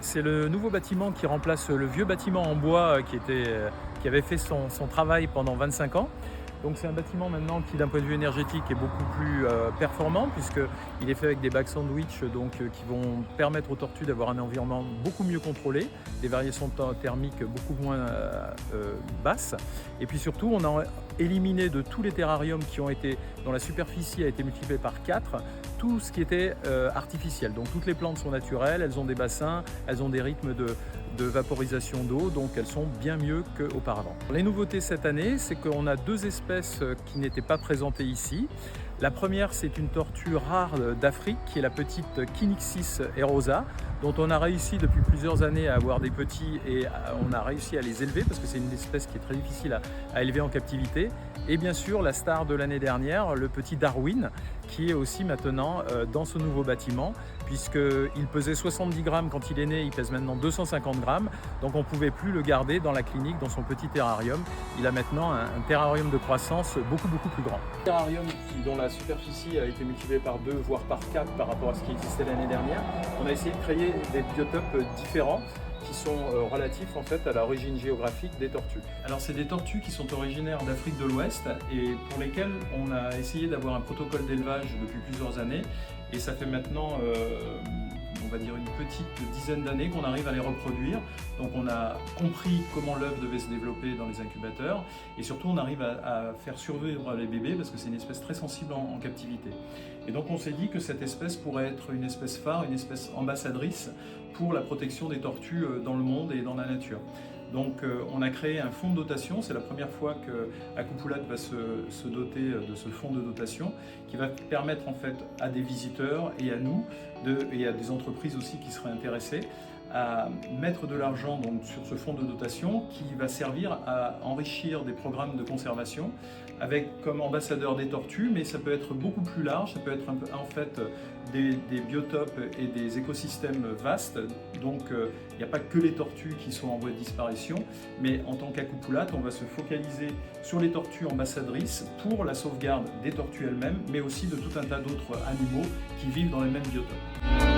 C'est le nouveau bâtiment qui remplace le vieux bâtiment en bois qui avait fait son travail pendant 25 ans. Donc c'est un bâtiment maintenant qui, d'un point de vue énergétique, est beaucoup plus performant puisqu'il est fait avec des bacs sandwich qui vont permettre aux tortues d'avoir un environnement beaucoup mieux contrôlé, des variations thermiques beaucoup moins basses. Et puis surtout, on a éliminé de tous les terrariums dont la superficie a été multipliée par 4, tout ce qui était artificiel. Donc toutes les plantes sont naturelles, elles ont des bassins, elles ont des rythmes de vaporisation d'eau, donc elles sont bien mieux qu'auparavant. Les nouveautés cette année, c'est qu'on a 2 espèces qui n'étaient pas présentées ici. La première, c'est une tortue rare d'Afrique qui est la petite Kinixis erosa, dont on a réussi depuis plusieurs années à avoir des petits et on a réussi à les élever parce que c'est une espèce qui est très difficile à élever en captivité. Et bien sûr, la star de l'année dernière, le petit Darwin, qui est aussi maintenant dans ce nouveau bâtiment, puisqu'il pesait 70 grammes quand il est né, il pèse maintenant 250 grammes, donc on ne pouvait plus le garder dans la clinique, dans son petit terrarium. Il a maintenant un terrarium de croissance beaucoup plus grand. Un terrarium dont la superficie a été multipliée par 2 voire par 4 par rapport à ce qui existait l'année dernière. On a essayé de créer des biotopes différents qui sont relatifs en fait à l'origine géographique des tortues. Alors c'est des tortues qui sont originaires d'Afrique de l'Ouest et pour lesquelles on a essayé d'avoir un protocole d'élevage depuis plusieurs années et ça fait maintenant on va dire une petite dizaine d'années qu'on arrive à les reproduire. Donc on a compris comment l'œuf devait se développer dans les incubateurs et surtout on arrive à faire survivre les bébés parce que c'est une espèce très sensible en captivité. Et donc on s'est dit que cette espèce pourrait être une espèce phare, une espèce ambassadrice pour la protection des tortues dans le monde et dans la nature. Donc on a créé un fonds de dotation, c'est la première fois qu'Akupulat va se doter de ce fonds de dotation qui va permettre en fait à des visiteurs et à nous et à des entreprises aussi qui seraient intéressées à mettre de l'argent sur ce fonds de dotation qui va servir à enrichir des programmes de conservation avec comme ambassadeur des tortues, mais ça peut être beaucoup plus large, ça peut être en fait des biotopes et des écosystèmes vastes. Donc il n'y a pas que les tortues qui sont en voie de disparition, mais en tant qu'Akupulat, on va se focaliser sur les tortues ambassadrices pour la sauvegarde des tortues elles-mêmes, mais aussi de tout un tas d'autres animaux qui vivent dans les mêmes biotopes.